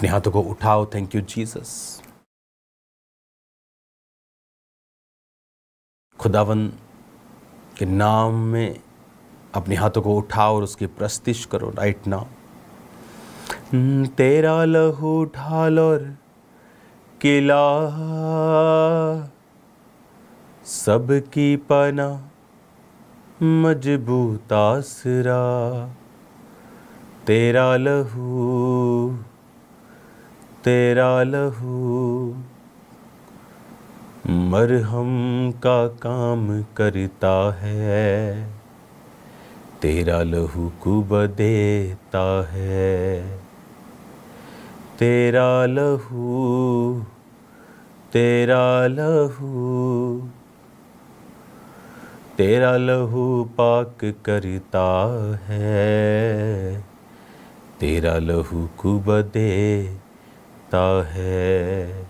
अपने हाथों को उठाओ। Thank you Jesus. खुदावन के नाम में अपने हाथों को उठाओ और उसकी प्रस्तिश करो राइट नाउ। तेरा लहू ढाल और किला सबकी पना मजबूत आसरा। तेरा लहू मरहम का काम करता है। तेरा लहू कुब देता है। तेरा लहू पाक करता है। तेरा लहू कुब देता है।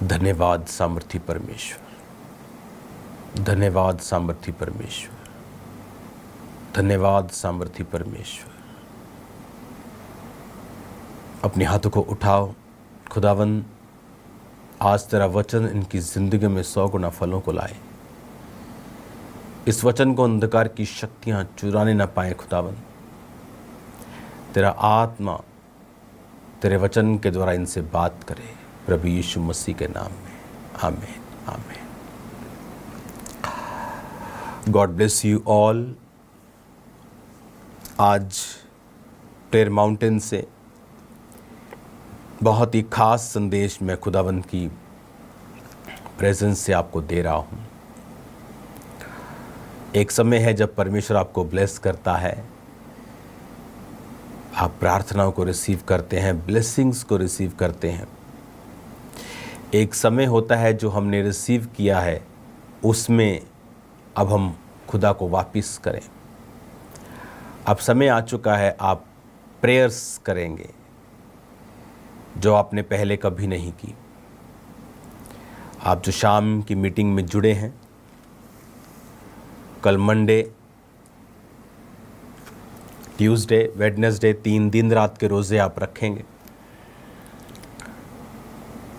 धन्यवाद सामर्थी परमेश्वर। धन्यवाद सामर्थी परमेश्वर। धन्यवाद सामर्थी परमेश्वर। अपने हाथों को उठाओ। खुदावन आज तेरा वचन इनकी ज़िंदगी में 100 गुना फलों को लाए। इस वचन को अंधकार की शक्तियाँ चुराने न पाए। खुदावन तेरा आत्मा तेरे वचन के द्वारा इनसे बात करे प्रभु यीशु मसीह के नाम में। आमीन आमीन। God bless you all. आज प्रेयर माउंटेन से बहुत ही खास संदेश मैं खुदावंत की प्रेजेंस से आपको दे रहा हूँ। एक समय है जब परमेश्वर आपको ब्लेस करता है, आप प्रार्थनाओं को रिसीव करते हैं, ब्लेसिंग्स को रिसीव करते हैं। एक समय होता है जो हमने रिसीव किया है उसमें अब हम खुदा को वापस करें। अब समय आ चुका है आप प्रेयर्स करेंगे जो आपने पहले कभी नहीं की। आप जो शाम की मीटिंग में जुड़े हैं, कल मंडे, ट्यूसडे, वेडनेसडे 3 दिन रात के रोज़े आप रखेंगे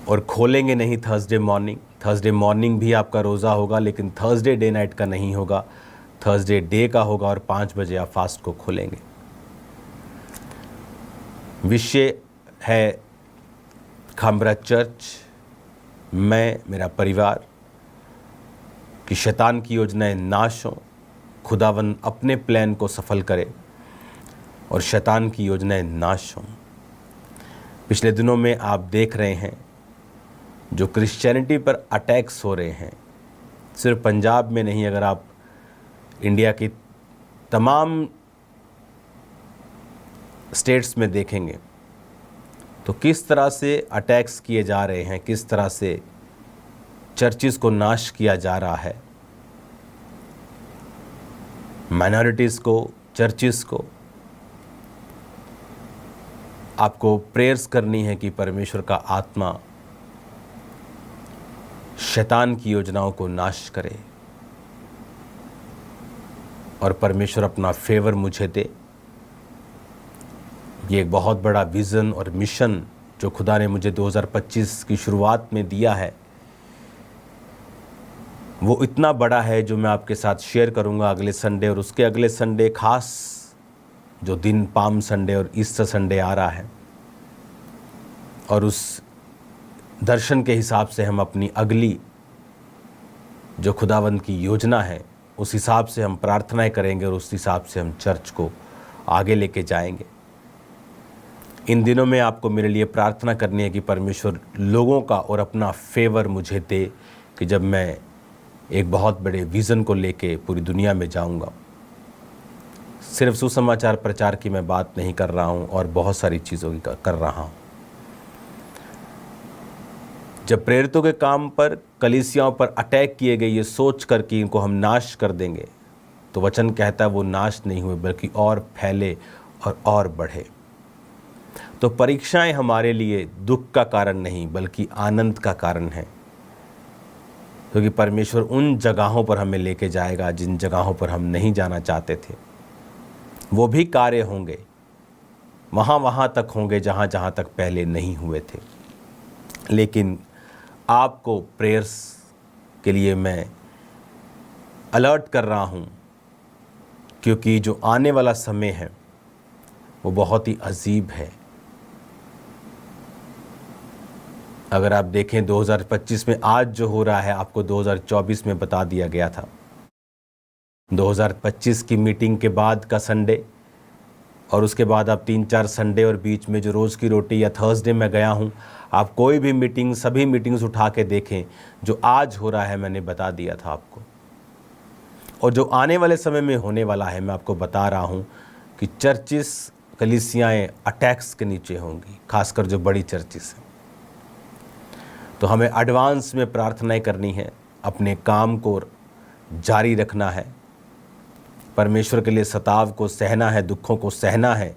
और खोलेंगे नहीं थर्सडे मॉर्निंग। थर्सडे मॉर्निंग भी आपका रोज़ा होगा, लेकिन थर्सडे डे नाइट का नहीं होगा, थर्सडे डे का होगा और 5 बजे आप फास्ट को खोलेंगे। विषय है खामरा चर्च, मैं, मेरा परिवार कि शैतान की योजनाएं नाश हों, खुदावन अपने प्लान को सफल करे और शैतान की योजनाएं नाश हों। पिछले दिनों में आप देख रहे हैं जो क्रिश्चियनिटी पर अटैक्स हो रहे हैं, सिर्फ पंजाब में नहीं, अगर आप इंडिया की तमाम स्टेट्स में देखेंगे तो किस तरह से अटैक्स किए जा रहे हैं, किस तरह से चर्चिज़ को नाश किया जा रहा है, माइनॉरिटीज़ को, चर्चिज़ को। आपको प्रेयर्स करनी है कि परमेश्वर का आत्मा शैतान की योजनाओं को नाश करे और परमेश्वर अपना फेवर मुझे दे। ये एक बहुत बड़ा विज़न और मिशन जो खुदा ने मुझे 2025 की शुरुआत में दिया है, वो इतना बड़ा है जो मैं आपके साथ शेयर करूंगा अगले संडे और उसके अगले संडे, खास जो दिन पाम संडे और ईस्टर संडे आ रहा है। और उस दर्शन के हिसाब से हम अपनी अगली जो खुदावंद की योजना है उस हिसाब से हम प्रार्थनाएं करेंगे और उस हिसाब से हम चर्च को आगे लेके जाएंगे। इन दिनों में आपको मेरे लिए प्रार्थना करनी है कि परमेश्वर लोगों का और अपना फेवर मुझे दे कि जब मैं एक बहुत बड़े विज़न को लेके पूरी दुनिया में जाऊंगा। सिर्फ सुसमाचार प्रचार की मैं बात नहीं कर रहा हूं और बहुत सारी चीज़ों की कर रहा हूं। जब प्रेरितों के काम पर, कलीसियाओं पर अटैक किए गए ये सोच कर कि इनको हम नाश कर देंगे, तो वचन कहता है वो नाश नहीं हुए बल्कि और फैले और बढ़े। तो परीक्षाएं हमारे लिए दुख का कारण नहीं बल्कि आनंद का कारण है, क्योंकि परमेश्वर उन जगहों पर हमें लेके जाएगा जिन जगहों पर हम नहीं जाना चाहते थे। वो भी कार्य होंगे, वहाँ तक होंगे जहाँ तक पहले नहीं हुए थे। लेकिन आपको प्रेयर्स के लिए मैं अलर्ट कर रहा हूँ, क्योंकि जो आने वाला समय है वो बहुत ही अजीब है। अगर आप देखें 2025 में आज जो हो रहा है, आपको 2024 में बता दिया गया था। 2025 की मीटिंग के बाद का संडे और उसके बाद आप 3-4 संडे और बीच में जो रोज़ की रोटी या थर्सडे में गया हूँ, आप कोई भी मीटिंग, सभी मीटिंग्स उठा के देखें, जो आज हो रहा है मैंने बता दिया था आपको। और जो आने वाले समय में होने वाला है मैं आपको बता रहा हूँ कि चर्चिस, कलीसियाएँ अटैक्स के नीचे होंगी, खासकर जो बड़ी चर्चिस हैं। तो हमें एडवांस में प्रार्थनाएं करनी है, अपने काम को जारी रखना है, परमेश्वर के लिए सताव को सहना है, दुखों को सहना है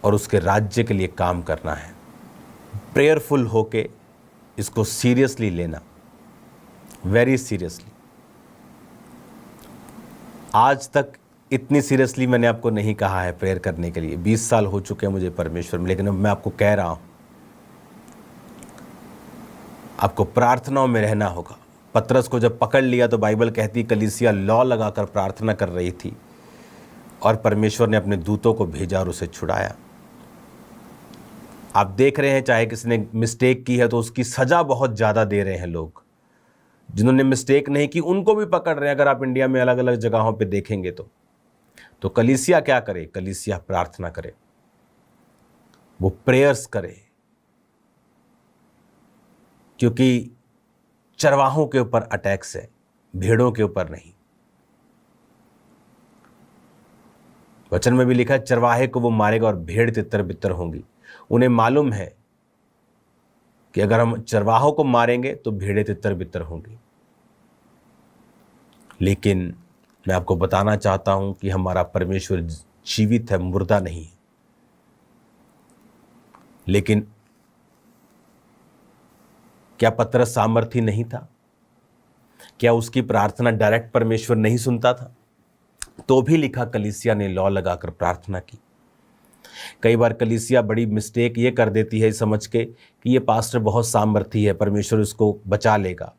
और उसके राज्य के लिए काम करना है। प्रेयरफुल होके इसको सीरियसली लेना, वेरी सीरियसली। आज तक इतनी सीरियसली मैंने आपको नहीं कहा है प्रेयर करने के लिए। 20 साल हो चुके हैं मुझे परमेश्वर में, लेकिन अब मैं आपको कह रहा हूँ, आपको प्रार्थनाओं में रहना होगा। पतरस को जब पकड़ लिया तो बाइबल कहती कलीसिया लौ लगाकर प्रार्थना कर रही थी और परमेश्वर ने अपने दूतों को भेजा और उसे छुड़ाया। आप देख रहे हैं, चाहे किसी ने मिस्टेक की है तो उसकी सज़ा बहुत ज़्यादा दे रहे हैं लोग। जिन्होंने मिस्टेक नहीं की उनको भी पकड़ रहे हैं। अगर आप इंडिया में अलग अलग जगहों पे देखेंगे तो कलीसिया क्या करे? कलीसिया प्रार्थना करे, वो प्रेयर्स करे, क्योंकि चरवाहों के ऊपर अटैक्स है, भेड़ों के ऊपर नहीं। वचन में भी लिखा है चरवाहे को वो मारेगा और भेड़ तितर बितर होंगी। उन्हें मालूम है कि अगर हम चरवाहों को मारेंगे तो भेड़ें तितर बितर होंगी। लेकिन मैं आपको बताना चाहता हूं कि हमारा परमेश्वर जीवित है, मुर्दा नहीं है। लेकिन क्या पतरस सामर्थी नहीं था? क्या उसकी प्रार्थना डायरेक्ट परमेश्वर नहीं सुनता था? तो भी लिखा कलीसिया ने लौ लगाकर प्रार्थना की। कई बार कलीसिया बड़ी मिस्टेक ये कर देती है समझ के कि ये पास्टर बहुत सामर्थी है, परमेश्वर उसको बचा लेगा,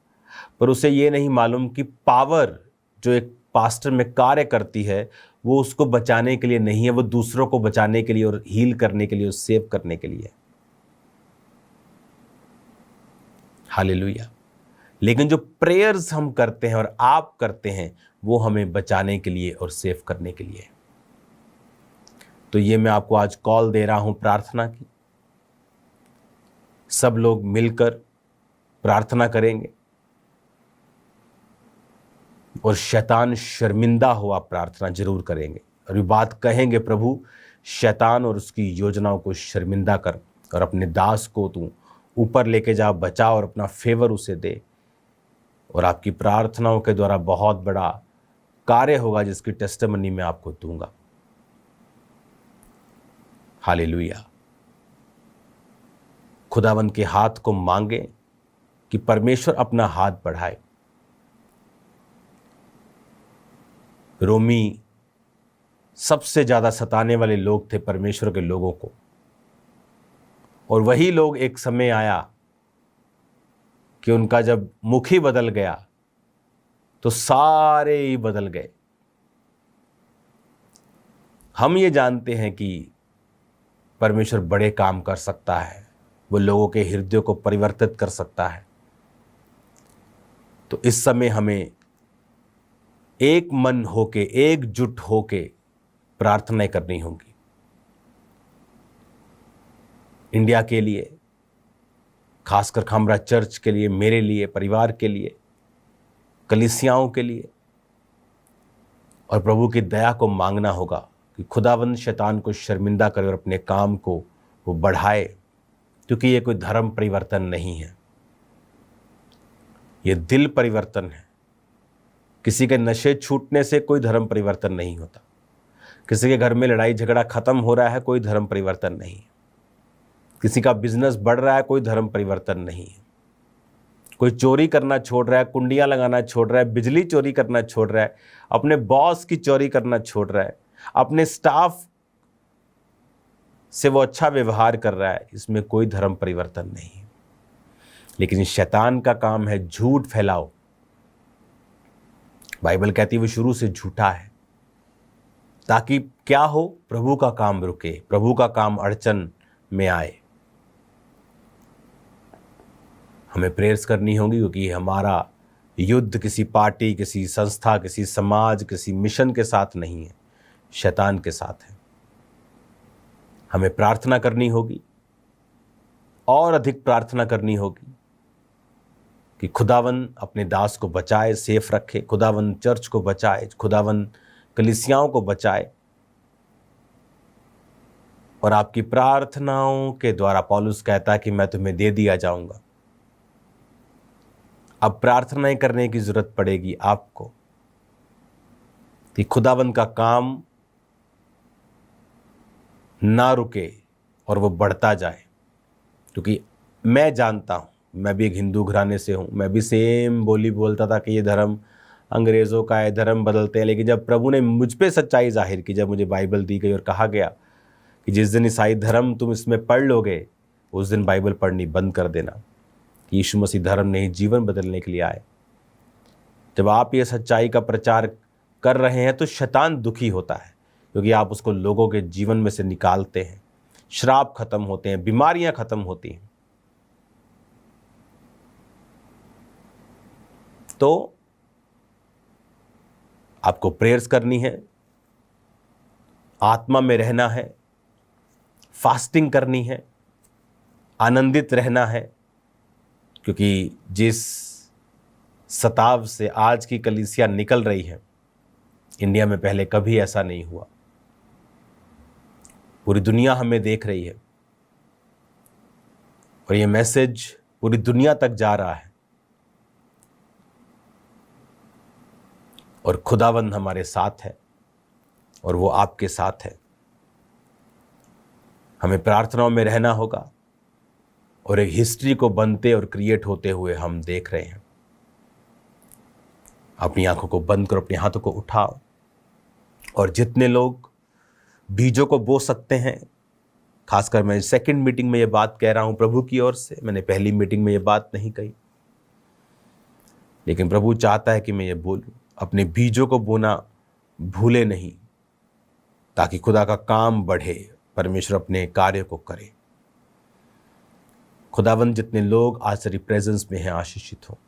पर उसे ये नहीं मालूम कि पावर जो एक पास्टर में कार्य करती है वो उसको बचाने के लिए नहीं है, वो दूसरों को बचाने के लिए और हील करने के लिए और सेव करने के लिए। हालेलुया। लेकिन जो प्रेयर्स हम करते हैं और आप करते हैं वो हमें बचाने के लिए और सेव करने के लिए। तो ये मैं आपको आज कॉल दे रहा हूं प्रार्थना की। सब लोग मिलकर प्रार्थना करेंगे और शैतान शर्मिंदा हो, आप प्रार्थना जरूर करेंगे और ये बात कहेंगे, प्रभु शैतान और उसकी योजनाओं को शर्मिंदा कर और अपने दास को तू ऊपर लेके जा, बचा और अपना फेवर उसे दे। और आपकी प्रार्थनाओं के द्वारा बहुत बड़ा कार्य होगा जिसकी टेस्टिमनी मैं आपको दूंगा। हालेलुया। खुदावंद के हाथ को मांगे कि परमेश्वर अपना हाथ बढ़ाए। रोमी सबसे ज्यादा सताने वाले लोग थे परमेश्वर के लोगों को, और वही लोग एक समय आया कि उनका जब मुख ही बदल गया तो सारे ही बदल गए। हम ये जानते हैं कि परमेश्वर बड़े काम कर सकता है, वो लोगों के हृदयों को परिवर्तित कर सकता है। तो इस समय हमें एक मन होके, एकजुट होके प्रार्थनाएं करनी होंगी। इंडिया के लिए, खासकर खामरा चर्च के लिए, मेरे लिए, परिवार के लिए, कलीसियाओं के लिए, और प्रभु की दया को मांगना होगा कि खुदावंद शैतान को शर्मिंदा करे और अपने काम को वो बढ़ाए, क्योंकि ये कोई धर्म परिवर्तन नहीं है, ये दिल परिवर्तन है। किसी के नशे छूटने से कोई धर्म परिवर्तन नहीं होता। किसी के घर में लड़ाई झगड़ा खत्म हो रहा है, कोई धर्म परिवर्तन नहीं है। किसी का बिजनेस बढ़ रहा है, कोई धर्म परिवर्तन नहीं है। कोई चोरी करना छोड़ रहा है, कुंडियां लगाना छोड़ रहा है, बिजली चोरी करना छोड़ रहा है, अपने बॉस की चोरी करना छोड़ रहा है, अपने स्टाफ से वो अच्छा व्यवहार कर रहा है, इसमें कोई धर्म परिवर्तन नहीं है। लेकिन शैतान का काम है झूठ फैलाओ। बाइबल कहती है वो शुरू से झूठा है, ताकि क्या हो, प्रभु का काम रुके, प्रभु का काम अड़चन में आए। हमें प्रेयर्स करनी होगी, क्योंकि हमारा युद्ध किसी पार्टी, किसी संस्था, किसी समाज, किसी मिशन के साथ नहीं है, शैतान के साथ है। हमें प्रार्थना करनी होगी और अधिक प्रार्थना करनी होगी कि खुदावन अपने दास को बचाए, सेफ रखे, खुदावन चर्च को बचाए, खुदावन कलीसियाओं को बचाए। और आपकी प्रार्थनाओं के द्वारा पौलुस कहता है कि मैं तुम्हें दे दिया जाऊंगा। अब प्रार्थनाएं करने की जरूरत पड़ेगी आपको कि खुदावन का काम ना रुके और वो बढ़ता जाए। क्योंकि मैं जानता हूँ, मैं भी एक हिंदू घराने से हूँ, मैं भी सेम बोली बोलता था कि ये धर्म अंग्रेज़ों का है, धर्म बदलते हैं। लेकिन जब प्रभु ने मुझ पे सच्चाई जाहिर की, जब मुझे बाइबल दी गई और कहा गया कि जिस दिन ईसाई धर्म तुम इसमें पढ़ लोगे, उस दिन बाइबल पढ़नी बंद कर देना। यीशु मसीह धर्म नहीं, जीवन बदलने के लिए आए। जब आप ये सच्चाई का प्रचार कर रहे हैं तो शैतान दुखी होता है, क्योंकि आप उसको लोगों के जीवन में से निकालते हैं। श्राप खत्म होते हैं, बीमारियां खत्म होती हैं। तो आपको प्रेयर्स करनी है, आत्मा में रहना है, फास्टिंग करनी है, आनंदित रहना है। क्योंकि जिस सताव से आज की कलीसिया निकल रही है, इंडिया में पहले कभी ऐसा नहीं हुआ। पूरी दुनिया हमें देख रही है और ये मैसेज पूरी दुनिया तक जा रहा है। और खुदावंद हमारे साथ है और वो आपके साथ है। हमें प्रार्थनाओं में रहना होगा और एक हिस्ट्री को बनते और क्रिएट होते हुए हम देख रहे हैं। अपनी आंखों को बंद करो, अपने हाथों को उठाओ और जितने लोग बीजों को बो सकते हैं, खासकर मैं सेकंड मीटिंग में ये बात कह रहा हूं प्रभु की ओर से, मैंने पहली मीटिंग में ये बात नहीं कही, लेकिन प्रभु चाहता है कि मैं ये बोलूं। अपने बीजों को बोना भूले नहीं, ताकि खुदा का काम बढ़े, परमेश्वर अपने कार्य को करे। खुदावंद जितने लोग आज तेरी प्रेजेंस में हैं आशीषित हो।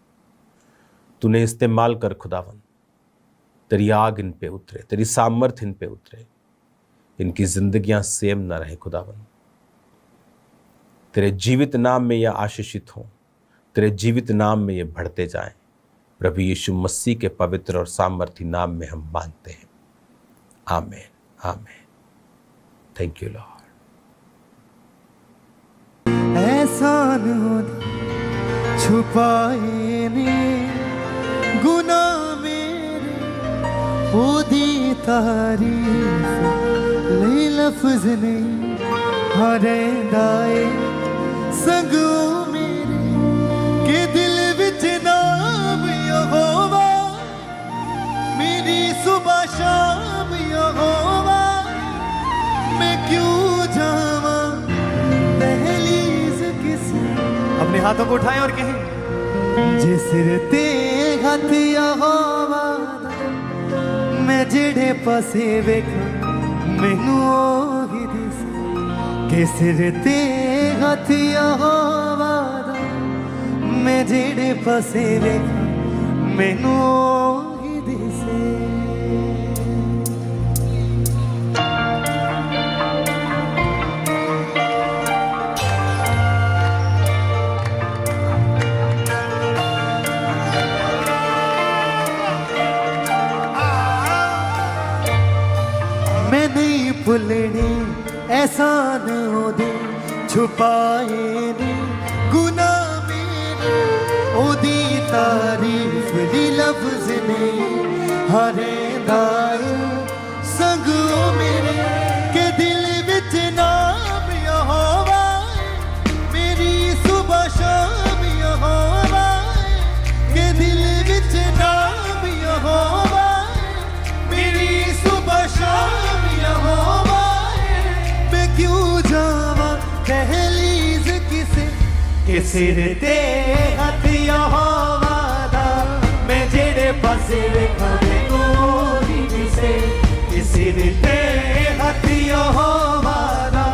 तूने इस्तेमाल कर खुदावंद, तेरी आग इन पे उतरे, तेरी सामर्थ इन पे उतरे, इनकी जिंदगियां सेम ना रहे खुदावंद। तेरे जीवित नाम में यह आशीषित हो, तेरे जीवित नाम में ये बढ़ते जाएं। प्रभु यीशु मसीह के पवित्र और सामर्थी नाम में हम मांगते हैं, आमीन आमीन। Thank you Lord. एहसान छुपाए ने गुनाह मेरे, ओदी तारीफ ले लफ्ज नहीं, हरे दाए संगो मेरे के दिल विच नाम यहोवा, मेरी सुबह शाम यहोवा, मैं क्यों जावा दहलीज किसी। अपने हाथों को उठाएं और कहें, जिस ते हथ यहोवा मैं जेड़े पासे वेखा मैनू ओही दिस, किस ते हथ यहोवा मैं जेड़े पासे वेखा मैनू ओही दिसे। भुलने एहसान ओदे छुपाए ने गुनाह मेरे, ओदी तारीफ दी लफ्ज ने, हरे दाए संगो मेरे के दिल विच नाम यहोवा, मेरी सुबह शाम यहोवा, के दिल विच नाम यहोवा, मेरी सुबह शाम कि सिर ते हथ यहोवा दा मैं जेड़े पासे वेखां मैनू ओही दिसे कि सिर ते हथ यहोवा दा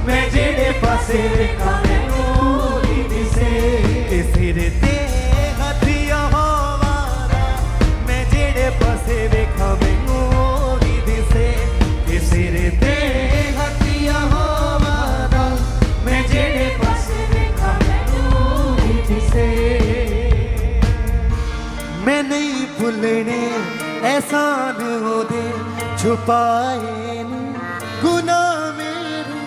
मैं जेड़े पासे वेखां मैनू ओही दिसे कि सिर ते हथ यहोवा दा मैं जेड़े पासे वेखां मैनू ओही दिसे कि सिर ते हथ यहोवा दा मैं जेड़े पासे वेखां मैनू ओही दिसे मैं नहीं भुलने एहसान ओदे छुपाए ने गुनाह मेरे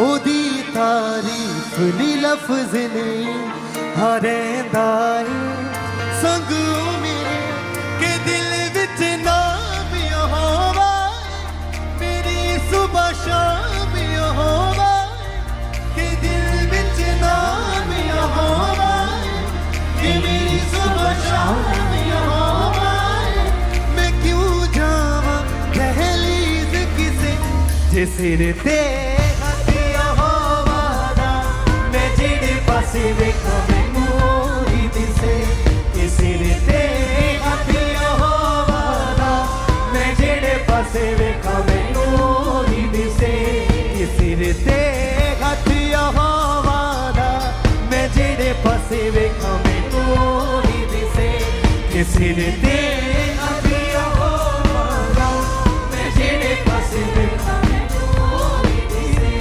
ओदी तारीफ नी लफ्ज़ नहीं हरेंदा है संग ओ मेरे के दिल विच नाम यहोवा मेरी सुबह शाम यहोवा के दिल विच नाम यहोवा कि मेरी सुबह शाम यहोवा मैं क्यों जावां दहलीज़ किसे जे सिर ते हथ यहोवा दा मैं जेड़े पासे वेखां मैनू ओही दिसे कि सिर ते हथ यहोवा दा मैं जेड़े पासे वेखां मैनू ओही दिसे कि सिर ते हथ यहोवा दा मैं जेड़े पासे वेखां मैनू ओही दिसे कि सिर ते हथ यहोवा दा मैं जेड़े पासे वेखां मैनू ओही दिसे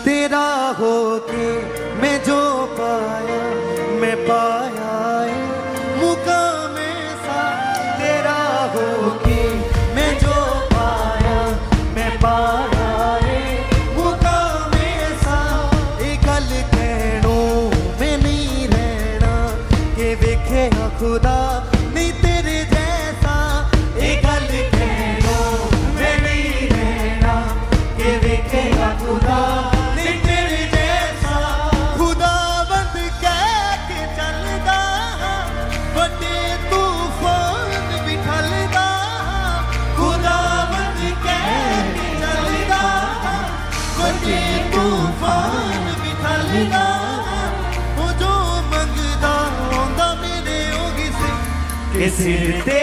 तेरा होके मैं जो पाया मैं पाया है मुकामे सा तेरा होके मैं जो पाया मैं पाया है मुकामे सा ये गल कहनो मैं नहीं रहना कि वेखे खुदा नहीं तेरे जैसा ये गल कहनो मैं नहीं रहना कि वेखे खुदा नहीं तेरे जैसा खुदा बंद कह के चलदा बड़े तूफान बिठलदा खुदा बंद कह के चलदा बड़े तूफान बिठलदा वो जो मंगदा आंदा मेरे ओही से कि सिर ते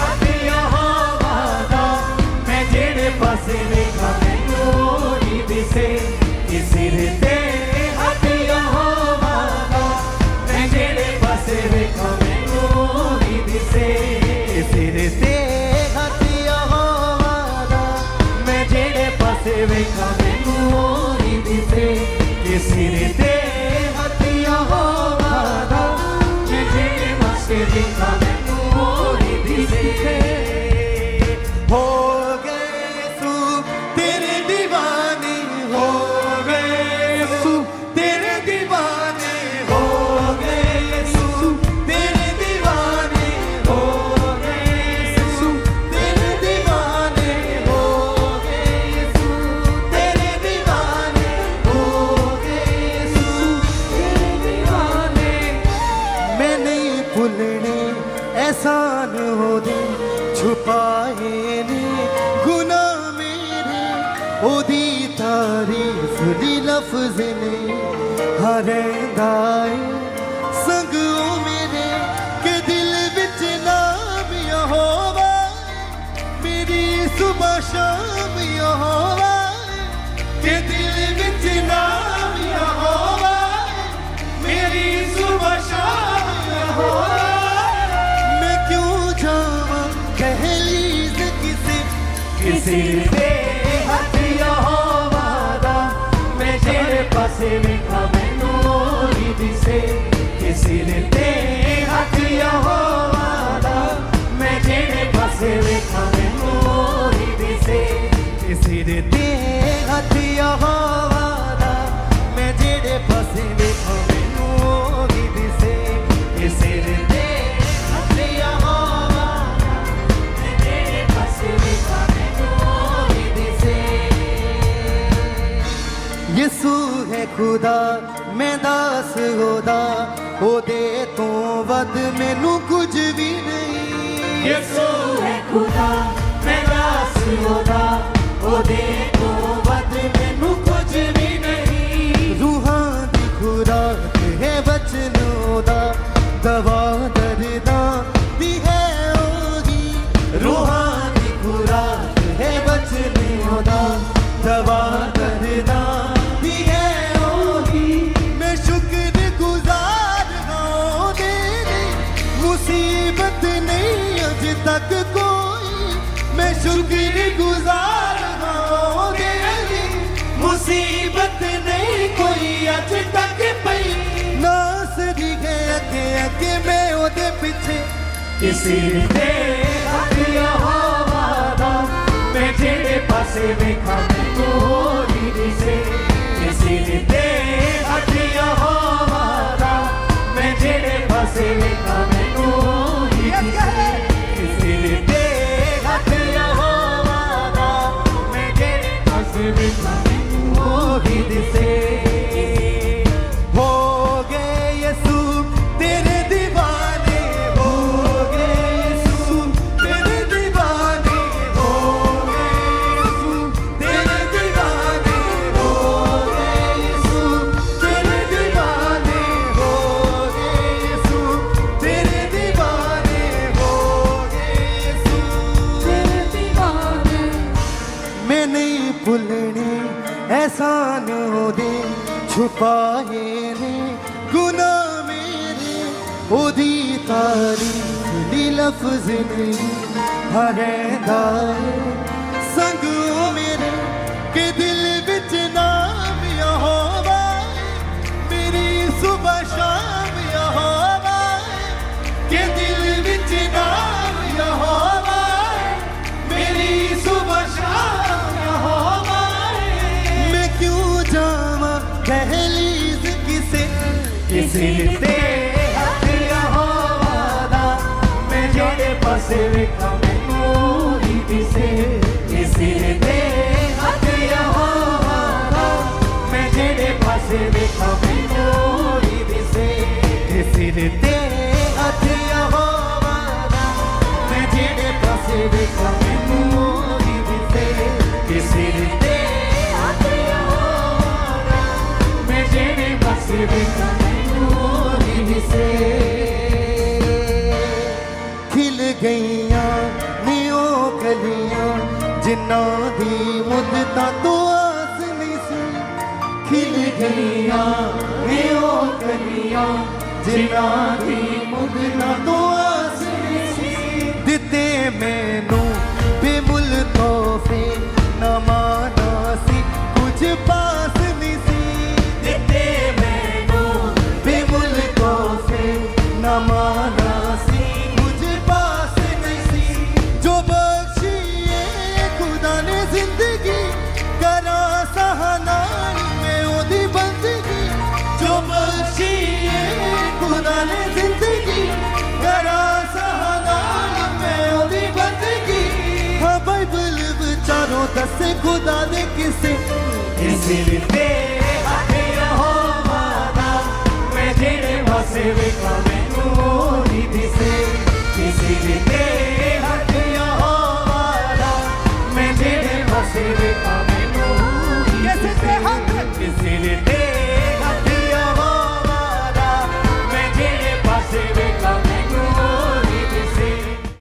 हथ यहोवा दा मैं जेड़े पासे वेखां मैनू ओही दिसे कि सिर ते हथ यहोवा दा मैं जेड़े पासे वेखां मैनू ओही दिसे कि सिर ते हथ यहोवा दा मैं जेड़े पासे वेखां मैनू ओही दिसे कि सिर ते हथ यहोवा दा मैं जेड़े पासे वेखां मैनू ओही दिसे हो गए यीशु तेरे दीवाने हो गए यीशु तेरे दीवाने हो गए यीशु तेरे दीवाने हो गए यीशु तेरे दीवाने हो गए यीशु तेरे दीवाने हो गए यीशु तेरे दीवाने मैं नहीं भुलने एहसान हो दे छुपाए ने गुनाह मेरे ओदी तारीफ दी लफ्ज़ ने हरेंदा है संग ओ मेरे के दिल विच नाम यहोवा मेरी सुबह शाम यहोवा के दिल विच नाम यहोवा मेरी सुबह शाम यहोवा मैं क्यों जावां दहलीज़ किसे ते हथ यहोवा दा मैं जेड़े पासे वेखां मैनू ओही दिसे कि सिर ते हथ यहोवा दा मैं जेड़े पासे वेखां मैनू ओही दिसे कि सिर ते हथ यहोवा दा मैं जेड़े पासे वेखां मैनू ओही दिसे कि सिर ते हथ यहोवा दा मैं जेड़े पासे वेखां मैनू ओही दिसे यीशु है खुदा मैं दास होदा ओदे तो वध मैनू कुछ भी नहीं यीशु है खुदा मैं दास होदा ओदे तो वध मैनू कुछ भी नहीं रूहां शुक्रगुजार होगे अली मुसीबत नहीं कोई अज तक पई नास दी है अगे अगे मैं ओदे पीछे किसी दे हथिया होवादा मैं जेड़े पासे वेखा मैनू होरी दिसे किसी दे हथिया होवादा मैं जेड़े पासे वेखा मैनू होरी दिसे किसी दे हथिया होवादा मैं जेड़े पासे वेखा मैनू होरी दिसे हो गए यसू तेरे दीवाने हो गए यसू तेरे दीवाने हो गए यसू तेरे दीवाने हो गए यसू तेरे दीवाने हो गए यसू तेरे दीवाने हो गए यसू तेरे दीवाने मैं नहीं भूलने एहसान दे छुपाए ने गुनाह मेरे ओदी तारीफ दी लफ्ज़ नहीं हरेंदा संग ओ मेरे के दिल विच नाम यहोवा मेरी सुबह शाम यहोवा के दिल विच नाम यहोवा मेरी सुबह शाम यहोवा मैं क्यों जावा दहलीज किसे किसी दे हथिया होवादा मैं जेड़े पासे वेखा मैनू होरी दिसे किसी दे हथिया होवादा मैं जेड़े पासे वेखा मैनू होरी दिसे किसी दे हथिया होवादा मैं जेड़े पासे वेखा मैनू होरी दिसे किसी दे हथिया होवादा मैं जेड़े पासे वेखा मैनू होरी दिसे खिल गईयां नियो कलियां जिन्नां दी मुद्दतां तो आस नहीं सी खिल गईयां नियो कलियां जिन्नां दी मुद्दतां तो आस नहीं सी दिते मैनू बेमुल तोहफे ना माना सी कुछ पास नहीं सी दिते मैनू बेमुल तोहफे ना माना सी कुछ पास नहीं सी जो बख्शिए खुदा ने जिंदगी करा सहानाई में ओदी बंदगी जो बख्शिए खुदा ने जिंदगी करा सहानाई में ओदी बंदगी हाँ बाइबल विचारों दसे खुदा ने किसे दे हथिया होवादा मैं जेड़े पासे वेखा मैनू